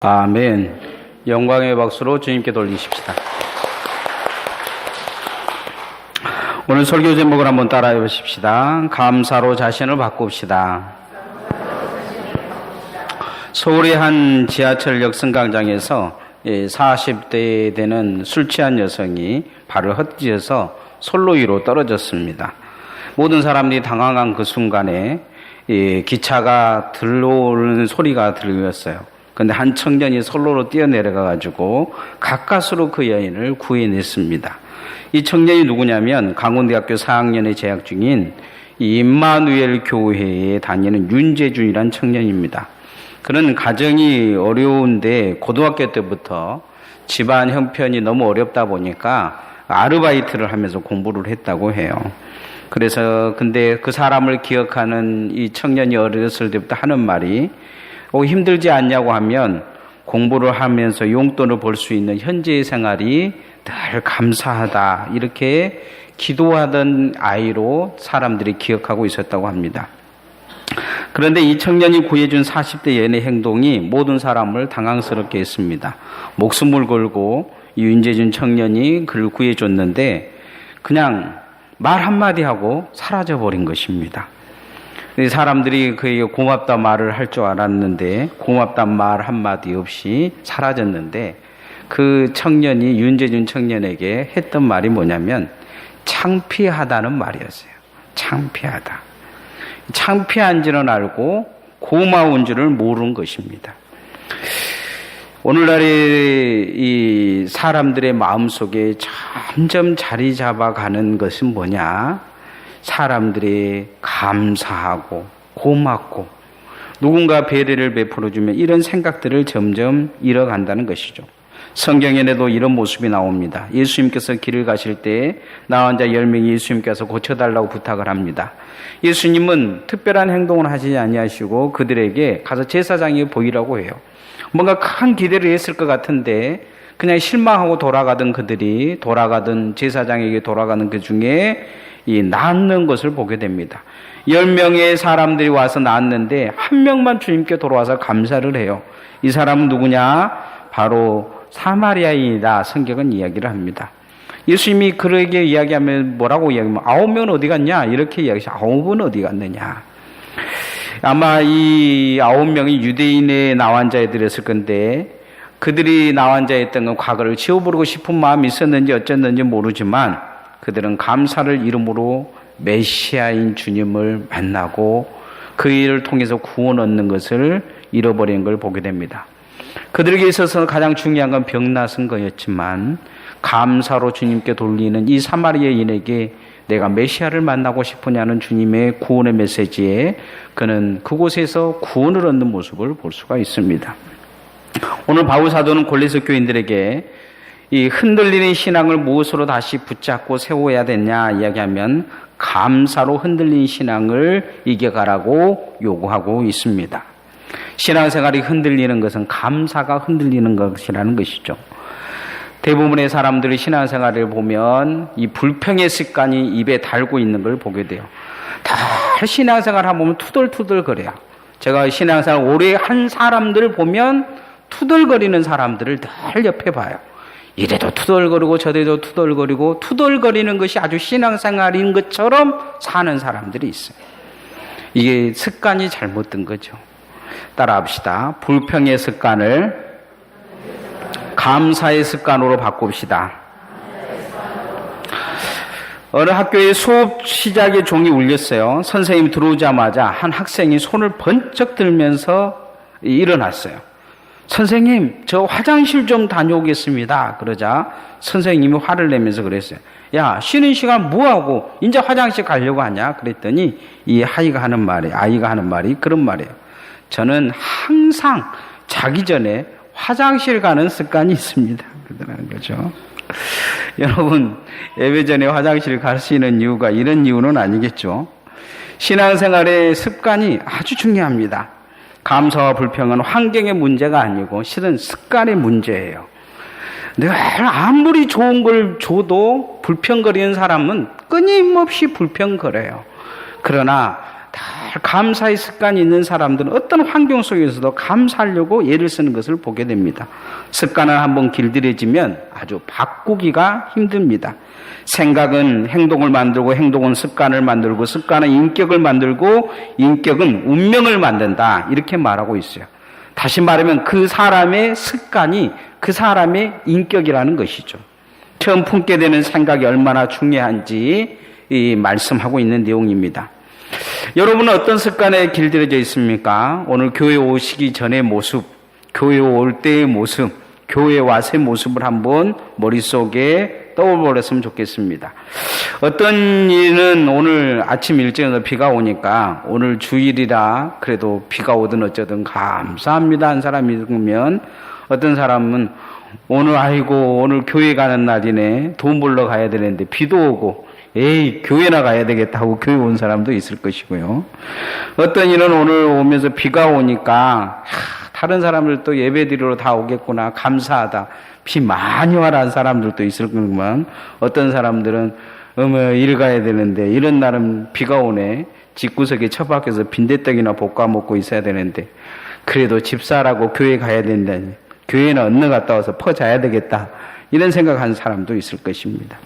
아멘. 영광의 박수로 주님께 돌리십시다. 오늘 설교 제목을 한번 따라해 보십시다. 감사로 자신을 바꿉시다. 서울의 한 지하철역 승강장에서 40대 되는 술 취한 여성이 발을 헛디뎌서 선로 위로 떨어졌습니다. 모든 사람들이 당황한 그 순간에 기차가 들어오는 소리가 들렸어요. 그런데 한 청년이 선로로 뛰어내려가 가지고 가까스로 그 여인을 구해냈습니다. 이 청년이 누구냐면 강원대학교 4학년에 재학 중인 임마누엘 교회에 다니는 윤재준이라는 청년입니다. 그는 가정이 어려운데 고등학교 때부터 집안 형편이 너무 어렵다 보니까 아르바이트를 하면서 공부를 했다고 해요. 그래서 근데 그 사람을 기억하는 이 청년이 어렸을 때부터 하는 말이 힘들지 않냐고 하면 공부를 하면서 용돈을 벌 수 있는 현재의 생활이 늘 감사하다, 이렇게 기도하던 아이로 사람들이 기억하고 있었다고 합니다. 그런데 이 청년이 구해준 40대 여인의 행동이 모든 사람을 당황스럽게 했습니다. 목숨을 걸고 이 윤재준 청년이 그를 구해줬는데 그냥 말 한마디 하고 사라져버린 것입니다. 사람들이 그에게 고맙다 말을 할 줄 알았는데 고맙다 말 한마디 없이 사라졌는데, 그 청년이 윤재준 청년에게 했던 말이 뭐냐면 창피하다는 말이었어요. 창피하다. 창피한지는 알고 고마운 줄을 모르는 것입니다. 오늘날의 이 사람들의 마음속에 점점 자리 잡아가는 것은 뭐냐? 사람들이 감사하고 고맙고 누군가 배려를 베풀어주면 이런 생각들을 점점 잃어간다는 것이죠. 성경에도 이런 모습이 나옵니다. 예수님께서 길을 가실 때 나 혼자 10명이 예수님께서 고쳐달라고 부탁을 합니다. 예수님은 특별한 행동을 하시지 아니하시고 그들에게 가서 제사장에게 보이라고 해요. 뭔가 큰 기대를 했을 것 같은데 그냥 실망하고 돌아가던 그들이 제사장에게 돌아가는 그 중에 이 낫는 것을 보게 됩니다. 10명의 사람들이 와서 낫는데 한 명만 주님께 돌아와서 감사를 해요. 이 사람은 누구냐? 바로 사마리아인이다. 성경은 이야기를 합니다. 예수님이 그에게 이야기하면 뭐라고 이야기하면 9명은 어디 갔냐? 이렇게 이야기하시죠. 9은 어디 갔느냐? 아마 이 9명이 유대인의 나환자애들이었을 건데 그들이 나환자였던 건 과거를 지워버리고 싶은 마음이 있었는지 어쨌는지 모르지만 그들은 감사를 이름으로 메시아인 주님을 만나고 그 일을 통해서 구원 얻는 것을 잃어버린 걸 보게 됩니다. 그들에게 있어서 가장 중요한 건 병나선 거였지만 감사로 주님께 돌리는 이 사마리아인에게 내가 메시아를 만나고 싶으냐는 주님의 구원의 메시지에 그는 그곳에서 구원을 얻는 모습을 볼 수가 있습니다. 오늘 바울 사도는 골로새 교인들에게 이 흔들리는 신앙을 무엇으로 다시 붙잡고 세워야 되냐 이야기하면 감사로 흔들린 신앙을 이겨가라고 요구하고 있습니다. 신앙생활이 흔들리는 것은 감사가 흔들리는 것이라는 것이죠. 대부분의 사람들이 신앙생활을 보면 이 불평의 습관이 입에 달고 있는 걸 보게 돼요. 다 신앙생활 하면 투덜투덜 거려요. 제가 신앙생활 오래 한 사람들을 보면 투덜거리는 사람들을 늘 옆에 봐요. 이래도 투덜거리고 저래도 투덜거리고 투덜거리는 것이 아주 신앙생활인 것처럼 사는 사람들이 있어요. 이게 습관이 잘못된 거죠. 따라합시다. 불평의 습관을 감사의 습관으로 바꿉시다. 어느 학교에 수업 시작의 종이 울렸어요. 선생님이 들어오자마자 한 학생이 손을 번쩍 들면서 일어났어요. 선생님, 저 화장실 좀 다녀오겠습니다. 그러자 선생님이 화를 내면서 그랬어요. 야, 쉬는 시간 뭐하고 이제 화장실 가려고 하냐? 그랬더니 이 아이가 하는 말이 그런 말이에요. 저는 항상 자기 전에 화장실 가는 습관이 있습니다. 그러더라는 거죠. 여러분, 예배 전에 화장실 가시는 이유가 이런 이유는 아니겠죠. 신앙생활의 습관이 아주 중요합니다. 감사와 불평은 환경의 문제가 아니고 실은 습관의 문제예요. 내가 아무리 좋은 걸 줘도 불평거리는 사람은 끊임없이 불평거려요. 그러나 다 감사의 습관이 있는 사람들은 어떤 환경 속에서도 감사하려고 애를 쓰는 것을 보게 됩니다. 습관을 한번 길들여지면 아주 바꾸기가 힘듭니다. 생각은 행동을 만들고 행동은 습관을 만들고 습관은 인격을 만들고 인격은 운명을 만든다. 이렇게 말하고 있어요. 다시 말하면 그 사람의 습관이 그 사람의 인격이라는 것이죠. 처음 품게 되는 생각이 얼마나 중요한지 말씀하고 있는 내용입니다. 여러분은 어떤 습관에 길들여져 있습니까? 오늘 교회 오시기 전의 모습, 교회 올 때의 모습, 교회 와서의 모습을 한번 머릿속에 떠올렸으면 좋겠습니다. 어떤 이는 오늘 아침 일찍 비가 오니까 오늘 주일이라 그래도 비가 오든 어쩌든 감사합니다 한 사람이 있으면, 어떤 사람은 오늘 교회 가는 날이네, 돈 벌러 가야 되는데 비도 오고 에이 교회나 가야 되겠다 하고 교회 온 사람도 있을 것이고요. 어떤 이는 오늘 오면서 비가 오니까 다른 사람들도 예배드리러 다 오겠구나, 감사하다, 비 많이 와라는 사람들도 있을 거지만, 어떤 사람들은 일 가야 되는데 이런 날은 비가 오네, 집구석에 처박혀서 빈대떡이나 볶아 먹고 있어야 되는데 그래도 집사라고 교회 가야 된다니, 교회는 언능 갔다 와서 퍼 자야 되겠다, 이런 생각하는 사람도 있을 것입니다.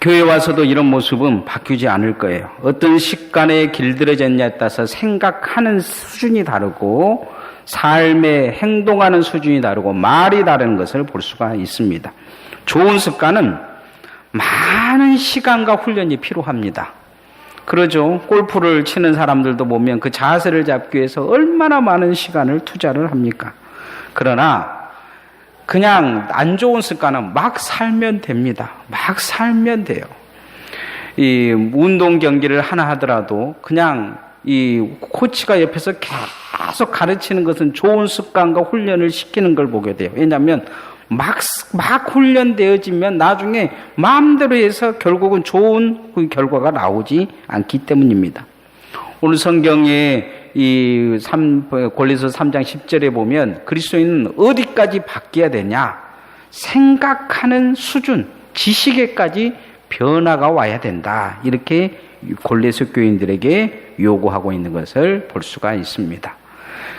교회 와서도 이런 모습은 바뀌지 않을 거예요. 어떤 습관에 길들여졌냐에 따라서 생각하는 수준이 다르고 삶에 행동하는 수준이 다르고 말이 다른 것을 볼 수가 있습니다. 좋은 습관은 많은 시간과 훈련이 필요합니다. 그러죠. 골프를 치는 사람들도 보면 그 자세를 잡기 위해서 얼마나 많은 시간을 투자를 합니까? 그러나 그냥 안 좋은 습관은 막 살면 됩니다. 막 살면 돼요. 이 운동 경기를 하나 하더라도 그냥 이 코치가 옆에서 계속 가르치는 것은 좋은 습관과 훈련을 시키는 걸 보게 돼요. 왜냐하면 막 훈련되어지면 나중에 마음대로 해서 결국은 좋은 결과가 나오지 않기 때문입니다. 오늘 성경에 골로새 3장 10절에 보면 그리스도인은 어디까지 바뀌어야 되냐? 생각하는 수준, 지식에까지 변화가 와야 된다. 이렇게 골로새 교인들에게 요구하고 있는 것을 볼 수가 있습니다.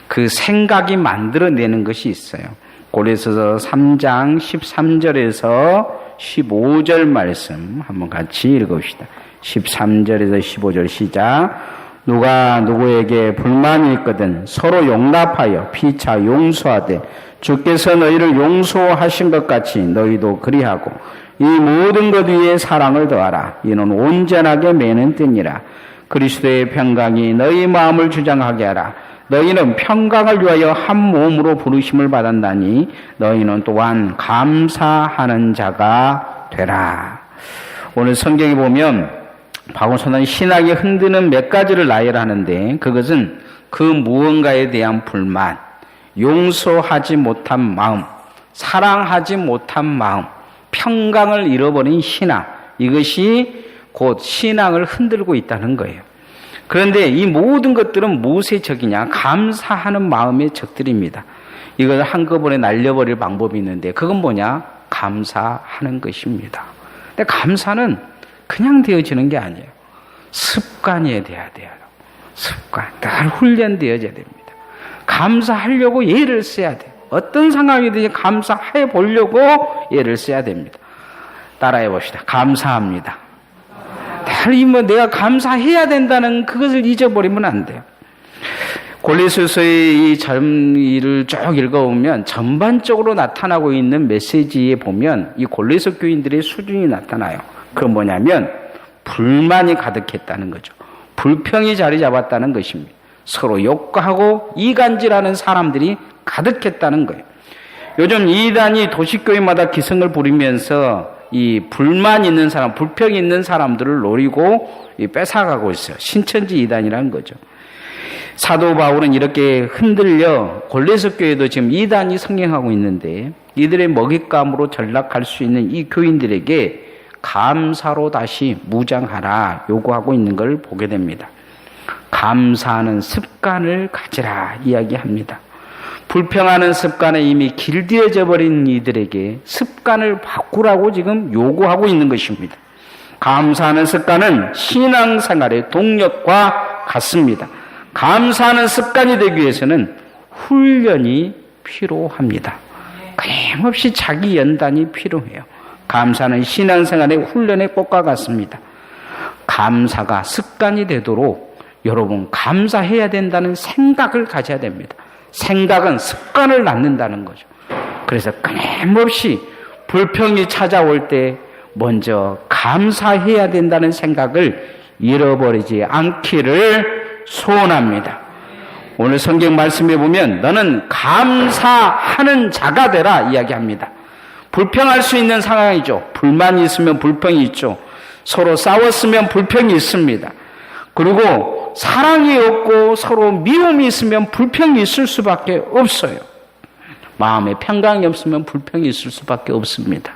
그 생각이 만들어내는 것이 있어요. 골로새서 3장 13절에서 15절 말씀 한번 같이 읽읍시다. 13절에서 15절 시작. 누가 누구에게 불만이 있거든 서로 용납하여 피차 용서하되 주께서 너희를 용서하신 것 같이 너희도 그리하고 이 모든 것 위에 사랑을 더하라. 이는 온전하게 매는 뜻이라. 그리스도의 평강이 너희 마음을 주장하게 하라. 너희는 평강을 위하여 한 몸으로 부르심을 받았나니 너희는 또한 감사하는 자가 되라. 오늘 성경에 보면 바울서는 신학이 흔드는 몇 가지를 나열하는데, 그것은 그 무언가에 대한 불만, 용서하지 못한 마음, 사랑하지 못한 마음, 평강을 잃어버린 신앙, 이것이 곧 신앙을 흔들고 있다는 거예요. 그런데 이 모든 것들은 무엇의 적이냐? 감사하는 마음의 적들입니다. 이걸 한꺼번에 날려버릴 방법이 있는데 그건 뭐냐? 감사하는 것입니다. 근데 감사는 그냥 되어지는 게 아니에요. 습관이 돼야 돼요. 습관. 늘 훈련되어져야 됩니다. 감사하려고 애를 써야 돼요. 어떤 상황이든지 감사해 보려고 애를 써야 됩니다. 따라해 봅시다. 감사합니다. 늘 내가 감사해야 된다는 그것을 잊어버리면 안 돼요. 골로새서의 이 절을 쭉 읽어보면 전반적으로 나타나고 있는 메시지에 보면 이 골로새 교인들의 수준이 나타나요. 그건 뭐냐면 불만이 가득했다는 거죠. 불평이 자리 잡았다는 것입니다. 서로 욕하고 이간질하는 사람들이 가득했다는 거예요. 요즘 이단이 도시교회마다 기승을 부리면서 이 불만 있는 사람, 불평이 있는 사람들을 노리고 뺏어가고 있어요. 신천지 이단이라는 거죠. 사도 바울은 이렇게 흔들려 골로새 교회도 지금 이단이 성행하고 있는데 이들의 먹잇감으로 전락할 수 있는 이 교인들에게 감사로 다시 무장하라 요구하고 있는 걸 보게 됩니다. 감사하는 습관을 가지라 이야기합니다. 불평하는 습관에 이미 길들여져 버린 이들에게 습관을 바꾸라고 지금 요구하고 있는 것입니다. 감사하는 습관은 신앙생활의 동력과 같습니다. 감사하는 습관이 되기 위해서는 훈련이 필요합니다. 끊임없이 자기 연단이 필요해요. 감사는 신앙생활의 훈련의 꽃과 같습니다. 감사가 습관이 되도록 여러분 감사해야 된다는 생각을 가져야 됩니다. 생각은 습관을 낳는다는 거죠. 그래서 끊임없이 불평이 찾아올 때 먼저 감사해야 된다는 생각을 잃어버리지 않기를 소원합니다. 오늘 성경 말씀에 보면 너는 감사하는 자가 되라 이야기합니다. 불평할 수 있는 상황이죠. 불만이 있으면 불평이 있죠. 서로 싸웠으면 불평이 있습니다. 그리고 사랑이 없고 서로 미움이 있으면 불평이 있을 수밖에 없어요. 마음에 평강이 없으면 불평이 있을 수밖에 없습니다.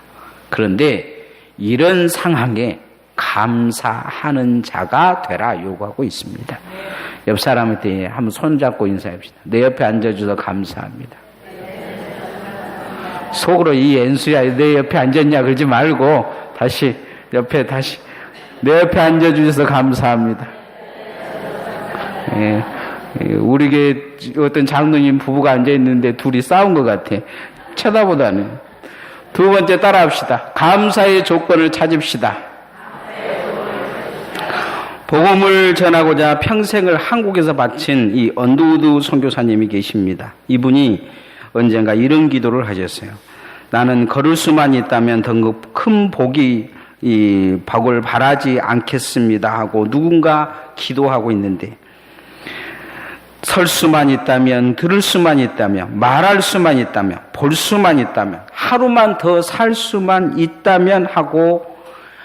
그런데 이런 상황에 감사하는 자가 되라 요구하고 있습니다. 옆 사람한테 한번 손잡고 인사합시다. 내 옆에 앉아줘서 감사합니다. 속으로 이 엔수야 내 옆에 앉았냐 그러지 말고 다시 내 옆에 앉아주셔서 감사합니다. 예, 우리 교회 어떤 장로님 부부가 앉아있는데 둘이 싸운 것 같아. 쳐다보다는. 두 번째 따라합시다. 감사의 조건을 찾읍시다. 복음을 전하고자 평생을 한국에서 바친 이 언더우드 선교사님이 계십니다. 이분이 언젠가 이런 기도를 하셨어요. 나는 걸을 수만 있다면 더 큰 복을 바라지 않겠습니다 하고 누군가 기도하고 있는데 설 수만 있다면, 들을 수만 있다면, 말할 수만 있다면, 볼 수만 있다면, 하루만 더 살 수만 있다면 하고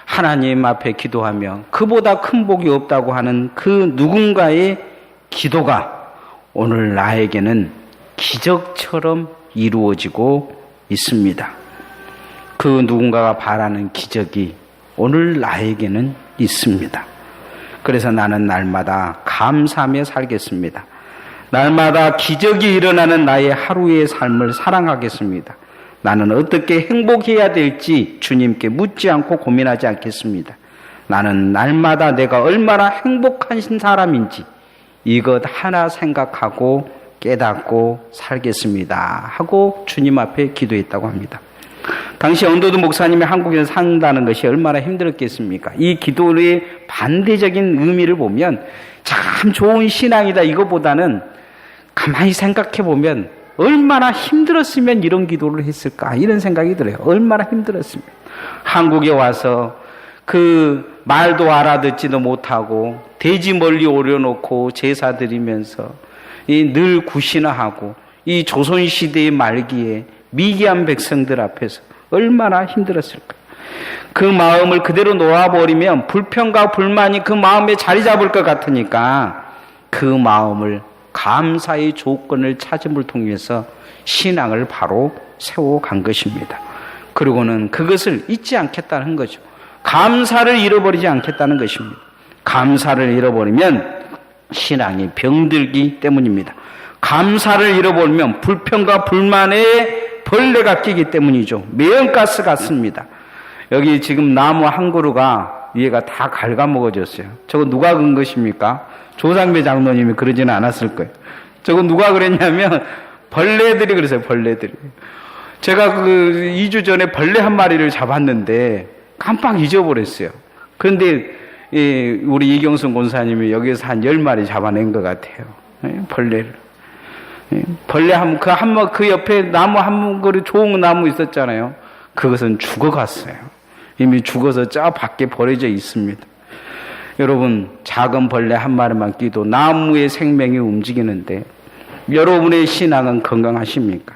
하나님 앞에 기도하며 그보다 큰 복이 없다고 하는 그 누군가의 기도가 오늘 나에게는 기적처럼 이루어지고 있습니다. 그 누군가가 바라는 기적이 오늘 나에게는 있습니다. 그래서 나는 날마다 감사하며 살겠습니다. 날마다 기적이 일어나는 나의 하루의 삶을 사랑하겠습니다. 나는 어떻게 행복해야 될지 주님께 묻지 않고 고민하지 않겠습니다. 나는 날마다 내가 얼마나 행복한 사람인지 이것 하나 생각하고 깨닫고 살겠습니다 하고 주님 앞에 기도했다고 합니다. 당시 언더우드 목사님이 한국에서 산다는 것이 얼마나 힘들었겠습니까? 이 기도의 반대적인 의미를 보면 참 좋은 신앙이다 이거보다는 가만히 생각해 보면 얼마나 힘들었으면 이런 기도를 했을까 이런 생각이 들어요. 얼마나 힘들었으면. 한국에 와서 그 말도 알아듣지도 못하고 돼지 멀리 오려놓고 제사 드리면서 늘 구신하고 이 조선시대의 말기에 미개한 백성들 앞에서 얼마나 힘들었을까. 그 마음을 그대로 놓아버리면 불평과 불만이 그 마음에 자리 잡을 것 같으니까 그 마음을 감사의 조건을 찾음을 통해서 신앙을 바로 세워간 것입니다. 그리고는 그것을 잊지 않겠다는 거죠. 감사를 잃어버리지 않겠다는 것입니다. 감사를 잃어버리면 신앙이 병들기 때문입니다. 감사를 잃어버리면 불평과 불만에 벌레가 끼기 때문이죠. 매연가스 같습니다. 여기 지금 나무 한 그루가 위에가 다 갉아먹어졌어요. 저거 누가 그런 것입니까? 조상배 장로님이 그러지는 않았을 거예요. 저거 누가 그랬냐면 벌레들이 그랬어요. 벌레들이. 제가 2주 전에 벌레 한 마리를 잡았는데 깜빡 잊어버렸어요. 그런데 우리 이경순 권사님이 여기서 한 10마리 잡아낸 것 같아요. 벌레를. 벌레 그 옆에 나무 한 그루 좋은 나무 있었잖아요. 그것은 죽어갔어요. 이미 죽어서 저 밖에 버려져 있습니다. 여러분, 작은 벌레 한 마리만 끼도 나무의 생명이 움직이는데 여러분의 신앙은 건강하십니까?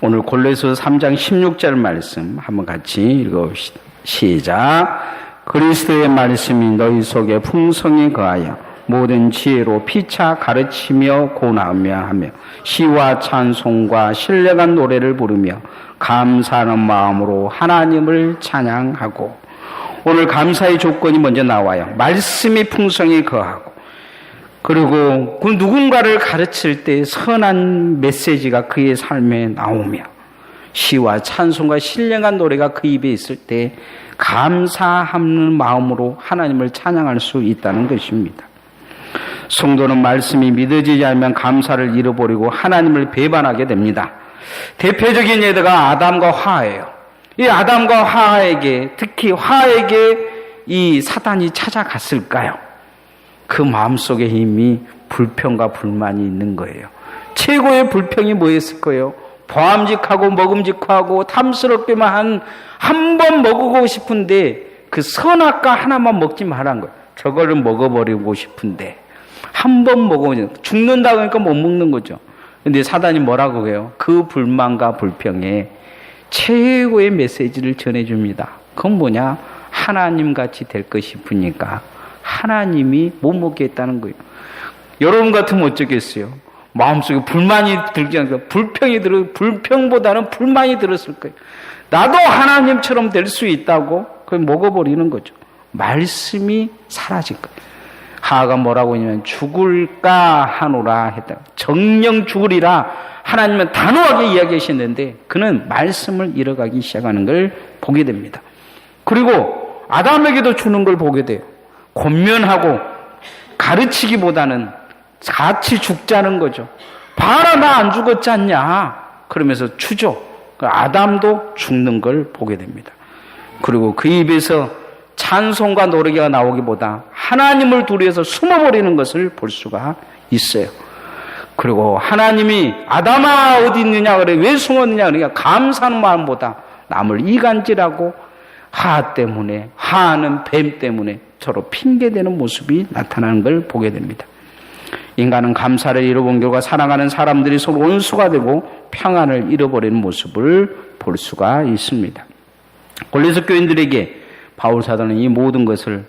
오늘 골로새서 3장 16절 말씀 한번 같이 읽어봅시다. 시작. 그리스도의 말씀이 너희 속에 풍성히 거하여 모든 지혜로 피차 가르치며 고나으며 하며 시와 찬송과 신령한 노래를 부르며 감사하는 마음으로 하나님을 찬양하고. 오늘 감사의 조건이 먼저 나와요. 말씀이 풍성히 거하고, 그리고 그 누군가를 가르칠 때 선한 메시지가 그의 삶에 나오며 시와 찬송과 신령한 노래가 그 입에 있을 때 감사하는 마음으로 하나님을 찬양할 수 있다는 것입니다. 성도는 말씀이 믿어지지 않으면 감사를 잃어버리고 하나님을 배반하게 됩니다. 대표적인 예가 아담과 화예요. 이 아담과 화에게, 특히 화에게 이 사단이 찾아갔을까요? 그 마음속에 이미 불평과 불만이 있는 거예요. 최고의 불평이 뭐였을 거예요? 보암직하고 먹음직하고 탐스럽게만 한 번 먹고 싶은데 그 선악과 하나만 먹지 말란 거예요. 저거를 먹어버리고 싶은데 한 번 먹으면 죽는다 그러니까 못 먹는 거죠. 근데 사단이 뭐라고 해요? 그 불만과 불평에 최고의 메시지를 전해줍니다. 그건 뭐냐? 하나님같이 될 것 싶으니까 하나님이 못 먹게 했다는 거예요. 여러분 같으면 어쩌겠어요? 마음속에 불만이 들지 않고 불평보다는 불만이 들었을 거예요. 나도 하나님처럼 될 수 있다고 그걸 먹어버리는 거죠. 말씀이 사라진 거예요. 하하가 뭐라고 하냐면 죽을까 하노라 했다. 정령 죽으리라 하나님은 단호하게 이야기하셨는데 그는 말씀을 잃어가기 시작하는 걸 보게 됩니다. 그리고 아담에게도 주는 걸 보게 돼요. 권면하고 가르치기보다는 같이 죽자는 거죠. 봐라 나 안 죽었지 않냐 그러면서 추죠. 아담도 죽는 걸 보게 됩니다. 그리고 그 입에서 찬송과 노래가 나오기보다 하나님을 두려워서 숨어버리는 것을 볼 수가 있어요. 그리고 하나님이 아담아 어디 있느냐 그래 왜 숨었느냐 그러니까 감사하는 마음보다 남을 이간질하고 하하 때문에 하하는 뱀 때문에 서로 핑계대는 모습이 나타나는 걸 보게 됩니다. 인간은 감사를 잃어본 결과 사랑하는 사람들이 서로 원수가 되고 평안을 잃어버리는 모습을 볼 수가 있습니다. 골로새 교인들에게 바울 사도는 이 모든 것을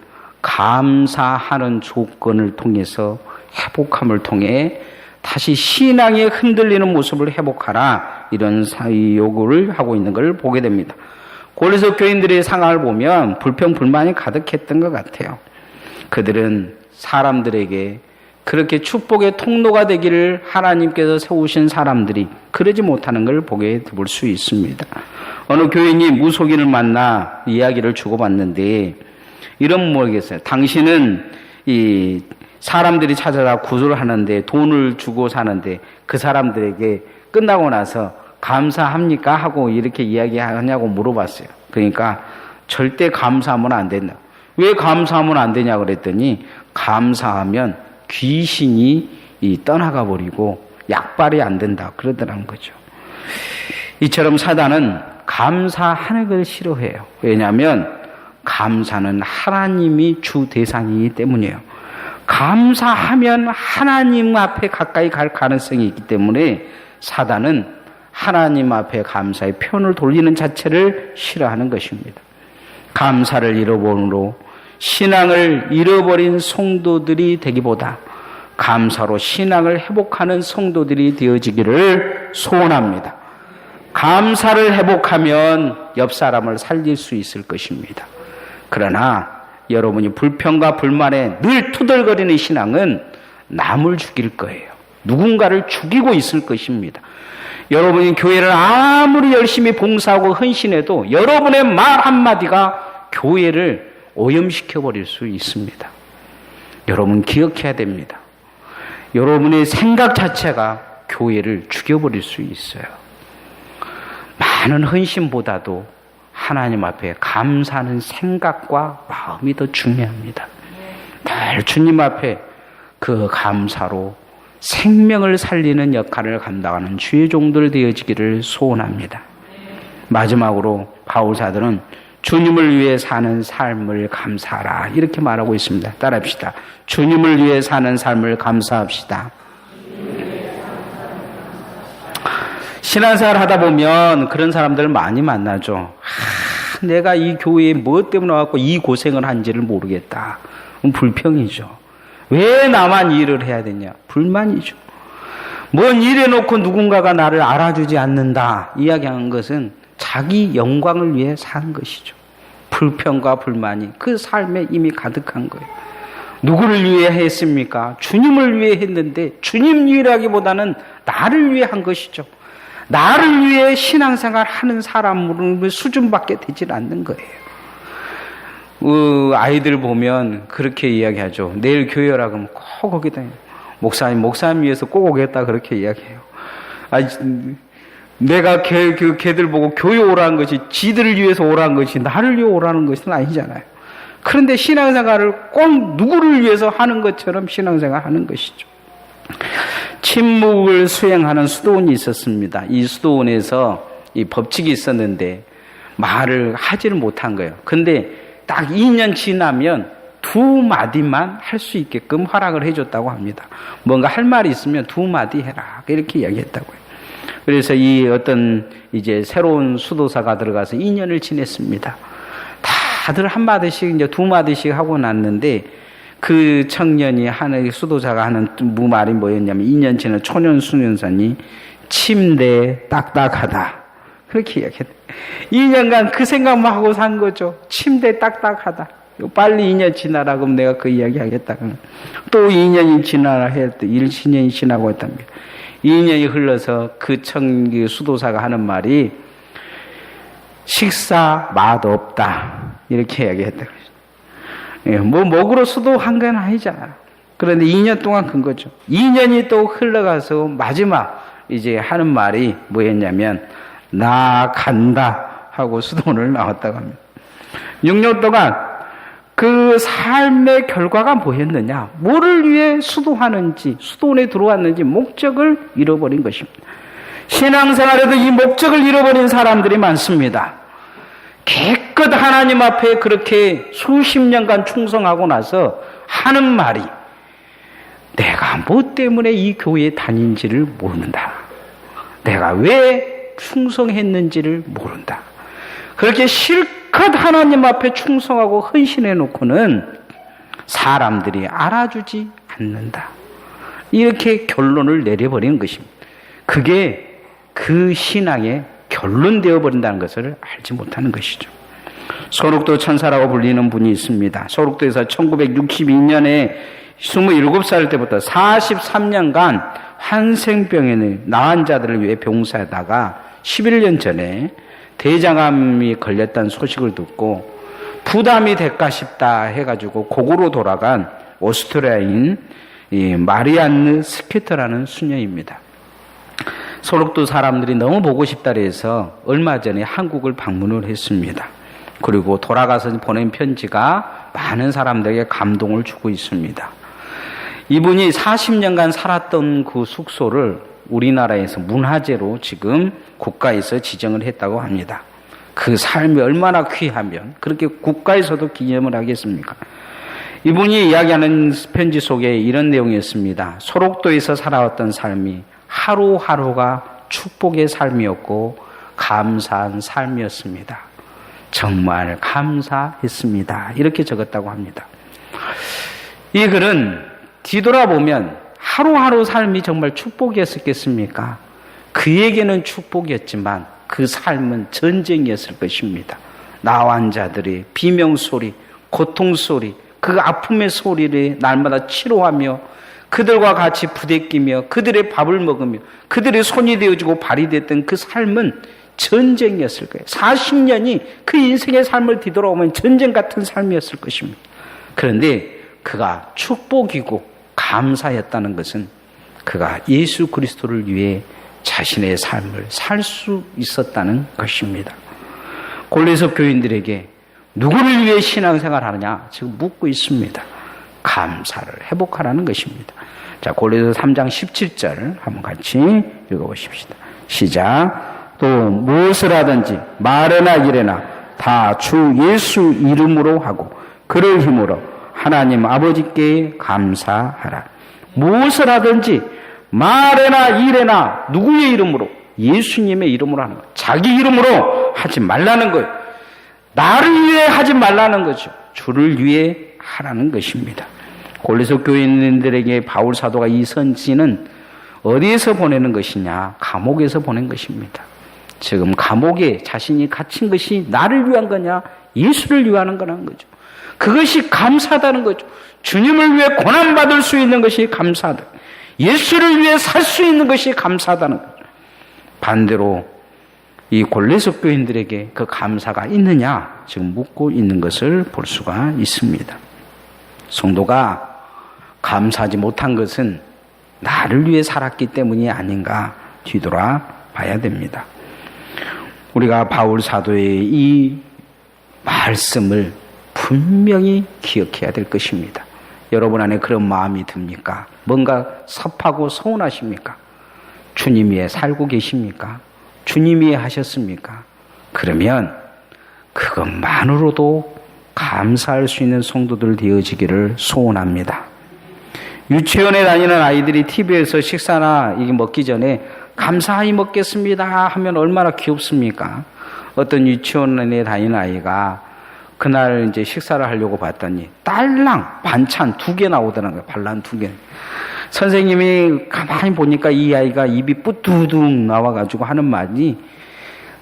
감사하는 조건을 통해서 회복함을 통해 다시 신앙에 흔들리는 모습을 회복하라 이런 요구를 하고 있는 걸 보게 됩니다. 골로새 교인들의 상황을 보면 불평 불만이 가득했던 것 같아요. 그들은 사람들에게 그렇게 축복의 통로가 되기를 하나님께서 세우신 사람들이 그러지 못하는 걸 보게 볼 수 있습니다. 어느 교인이 무속인을 만나 이야기를 주고받는데 이런 모르겠어요. 당신은 이 사람들이 찾아다 구조를 하는데 돈을 주고 사는데 그 사람들에게 끝나고 나서 감사합니까? 하고 이렇게 이야기하냐고 물어봤어요. 그러니까 절대 감사하면 안 된다. 왜 감사하면 안 되냐 그랬더니 감사하면 귀신이 떠나가 버리고 약발이 안 된다 그러더라는 거죠. 이처럼 사단은 감사하는 걸 싫어해요. 왜냐하면 감사는 하나님이 주 대상이기 때문이에요. 감사하면 하나님 앞에 가까이 갈 가능성이 있기 때문에 사단은 하나님 앞에 감사의 편을 돌리는 자체를 싫어하는 것입니다. 감사를 잃어버림으로 신앙을 잃어버린 성도들이 되기보다 감사로 신앙을 회복하는 성도들이 되어지기를 소원합니다. 감사를 회복하면 옆 사람을 살릴 수 있을 것입니다. 그러나 여러분이 불평과 불만에 늘 투덜거리는 신앙은 남을 죽일 거예요. 누군가를 죽이고 있을 것입니다. 여러분이 교회를 아무리 열심히 봉사하고 헌신해도 여러분의 말 한마디가 교회를 오염시켜버릴 수 있습니다. 여러분 기억해야 됩니다. 여러분의 생각 자체가 교회를 죽여버릴 수 있어요. 많은 헌신보다도 하나님 앞에 감사하는 생각과 마음이 더 중요합니다. 늘 주님 앞에 그 감사로 생명을 살리는 역할을 감당하는 주의 종들 되어지기를 소원합니다. 마지막으로 바울 사도는 주님을 위해 사는 삶을 감사하라 이렇게 말하고 있습니다. 따라합시다. 주님을 위해 사는 삶을 감사합시다. 신앙생활 하다 보면 그런 사람들을 많이 만나죠. 내가 이 교회에 뭐 때문에 와서 이 고생을 한지를 모르겠다. 불평이죠. 왜 나만 일을 해야 되냐? 불만이죠. 뭔 일해놓고 누군가가 나를 알아주지 않는다. 이야기하는 것은 자기 영광을 위해 사는 것이죠. 불평과 불만이 그 삶에 이미 가득한 거예요. 누구를 위해 했습니까? 주님을 위해 했는데 주님 위하기보다는 나를 위해 한 것이죠. 나를 위해 신앙생활 하는 사람으로 수준밖에 되질 않는 거예요. 아이들 보면 그렇게 이야기하죠. 내일 교회 오라 그러면 꼭 오겠다. 목사님 위해서 꼭 오겠다 그렇게 이야기해요. 내가 걔들 보고 교회 오라는 것이 지들을 위해서 오라는 것이 나를 위해 오라는 것은 아니잖아요. 그런데 신앙생활을 꼭 누구를 위해서 하는 것처럼 신앙생활 하는 것이죠. 침묵을 수행하는 수도원이 있었습니다. 이 수도원에서 이 법칙이 있었는데 말을 하지를 못한 거예요. 근데 딱 2년 지나면 2마디만 할 수 있게끔 허락을 해줬다고 합니다. 뭔가 할 말이 있으면 2마디 해라. 이렇게 이야기했다고요. 그래서 이 어떤 이제 새로운 수도사가 들어가서 2년을 지냈습니다. 다들 한마디씩 이제 2마디씩 하고 났는데 그 청년이 하는 수도사가 하는 말이 뭐였냐면 2년 지난 초년 수년산이 침대 딱딱하다. 그렇게 이야기했다. 2년간 그 생각만 하고 산 거죠. 침대 딱딱하다. 빨리 2년 지나라 그러면 내가 그 이야기 하겠다. 또 2년이 지나라 해도 1년이 지나고 했답니다. 2년이 흘러서 그 수도사가 하는 말이 식사 맛없다. 이렇게 이야기했다. 먹으러 수도한 건 아니잖아. 그런데 2년 동안 큰 거죠. 2년이 또 흘러가서 마지막 이제 하는 말이 뭐였냐면 나 간다 하고 수도원을 나왔다고 합니다. 6년 동안 그 삶의 결과가 뭐였느냐, 뭐를 위해 수도하는지, 수도원에 들어왔는지 목적을 잃어버린 것입니다. 신앙생활에도 이 목적을 잃어버린 사람들이 많습니다. 깨끗 하나님 앞에 그렇게 수십 년간 충성하고 나서 하는 말이 내가 뭐 때문에 이 교회에 다닌지를 모른다. 내가 왜 충성했는지를 모른다. 그렇게 실컷 하나님 앞에 충성하고 헌신해 놓고는 사람들이 알아주지 않는다. 이렇게 결론을 내려버리는 것입니다. 그게 그 신앙의 결론 되어버린다는 것을 알지 못하는 것이죠. 소록도 천사라고 불리는 분이 있습니다. 소록도에서 1962년에 27살 때부터 43년간 환생병에 나은 자들을 위해 봉사하다가 11년 전에 대장암이 걸렸다는 소식을 듣고 부담이 될까 싶다 해가지고 고국으로 돌아간 오스트리아인 마리안느 스케터라는 수녀입니다. 소록도 사람들이 너무 보고 싶다 해서 얼마 전에 한국을 방문을 했습니다. 그리고 돌아가서 보낸 편지가 많은 사람들에게 감동을 주고 있습니다. 이분이 40년간 살았던 그 숙소를 우리나라에서 문화재로 지금 국가에서 지정을 했다고 합니다. 그 삶이 얼마나 귀하면 그렇게 국가에서도 기념을 하겠습니까? 이분이 이야기하는 편지 속에 이런 내용이었습니다. 소록도에서 살아왔던 삶이 하루하루가 축복의 삶이었고 감사한 삶이었습니다. 정말 감사했습니다. 이렇게 적었다고 합니다. 이 글은 뒤돌아보면 하루하루 삶이 정말 축복이었겠습니까? 그에게는 축복이었지만 그 삶은 전쟁이었을 것입니다. 나환자들의 비명소리, 고통소리, 그 아픔의 소리를 날마다 치료하며 그들과 같이 부대끼며 그들의 밥을 먹으며 그들의 손이 되어지고 발이 됐던 그 삶은 전쟁이었을 거예요. 40년이 그 인생의 삶을 뒤돌아보면 전쟁 같은 삶이었을 것입니다. 그런데 그가 축복이고 감사였다는 것은 그가 예수 그리스도를 위해 자신의 삶을 살 수 있었다는 것입니다. 골로새 교인들에게 누구를 위해 신앙생활 하느냐 지금 묻고 있습니다. 감사를 회복하라는 것입니다. 자, 골로새 3장 17절 한번 같이 읽어보십시다. 시작. 또 무엇을 하든지 말이나 일이나 다 주 예수 이름으로 하고 그를 힘으로 하나님 아버지께 감사하라. 무엇을 하든지 말이나 일이나 누구의 이름으로? 예수님의 이름으로 하는 거예요. 자기 이름으로 하지 말라는 거예요. 나를 위해 하지 말라는 거죠. 주를 위해 하라는 것입니다. 골로새 교인들에게 바울 사도가 이 선지는 어디에서 보내는 것이냐? 감옥에서 보낸 것입니다. 지금 감옥에 자신이 갇힌 것이 나를 위한 거냐? 예수를 위하는 거라는 거죠. 그것이 감사하다는 거죠. 주님을 위해 고난받을 수 있는 것이 감사하다. 예수를 위해 살 수 있는 것이 감사하다는 거죠. 반대로 이 골레석 교인들에게 그 감사가 있느냐 지금 묻고 있는 것을 볼 수가 있습니다. 성도가 감사하지 못한 것은 나를 위해 살았기 때문이 아닌가 뒤돌아 봐야 됩니다. 우리가 바울 사도의 이 말씀을 분명히 기억해야 될 것입니다. 여러분 안에 그런 마음이 듭니까? 뭔가 섭하고 서운하십니까? 주님 위에 살고 계십니까? 주님 위에 하셨습니까? 그러면 그것만으로도 감사할 수 있는 성도들 되어지기를 소원합니다. 유치원에 다니는 아이들이 TV에서 식사나 이게 먹기 전에 감사히 먹겠습니다 하면 얼마나 귀엽습니까? 어떤 유치원에 다니는 아이가 그날 이제 식사를 하려고 봤더니 딸랑 반찬 2개 나오더라는 거예요. 반찬 2개. 선생님이 가만히 보니까 이 아이가 입이 뿌두둑 나와가지고 하는 말이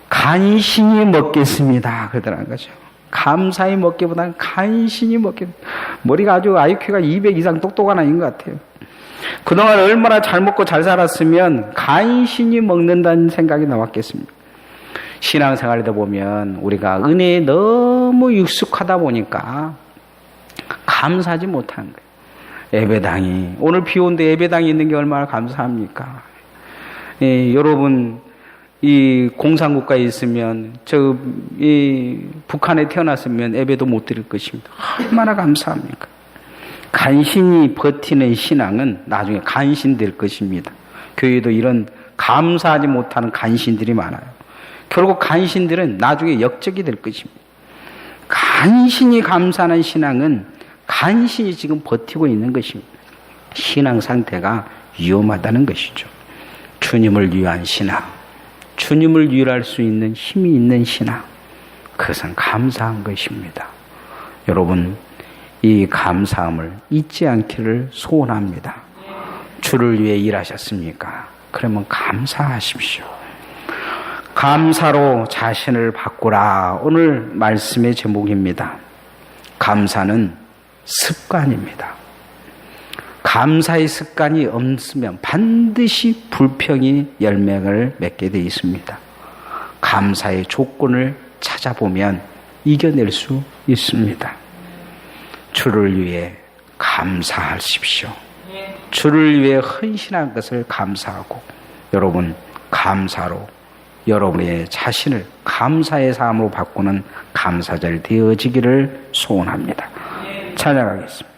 간신히 먹겠습니다 그러더라는 거죠. 감사히 먹기보다는 간신히 먹겠습니다. 머리가 아주 IQ가 200 이상 똑똑한 아이인 것 같아요. 그동안 얼마나 잘 먹고 잘 살았으면 간신히 먹는다는 생각이 나왔겠습니다. 신앙생활이다 보면 우리가 은혜에 너무 익숙하다 보니까 감사하지 못하는 거예요. 예배당이 오늘 비 오는데 예배당이 있는 게 얼마나 감사합니까? 예, 여러분 이 공산국가에 있으면 이 북한에 태어났으면 예배도 못 드릴 것입니다. 얼마나 감사합니까? 간신히 버티는 신앙은 나중에 간신될 것입니다. 교회도 이런 감사하지 못하는 간신들이 많아요. 결국 간신들은 나중에 역적이 될 것입니다. 간신히 감사하는 신앙은 간신히 지금 버티고 있는 것입니다. 신앙 상태가 위험하다는 것이죠. 주님을 위한 신앙, 주님을 위할 수 있는 힘이 있는 신앙, 그것은 감사한 것입니다. 여러분, 이 감사함을 잊지 않기를 소원합니다. 주를 위해 일하셨습니까? 그러면 감사하십시오. 감사로 자신을 바꾸라. 오늘 말씀의 제목입니다. 감사는 습관입니다. 감사의 습관이 없으면 반드시 불평이 열매를 맺게 되어 있습니다. 감사의 조건을 찾아보면 이겨낼 수 있습니다. 주를 위해 감사하십시오. 주를 위해 헌신한 것을 감사하고 여러분 감사로 여러분의 자신을 감사의 삶으로 바꾸는 감사절 되어지기를 소원합니다. 찬양하겠습니다.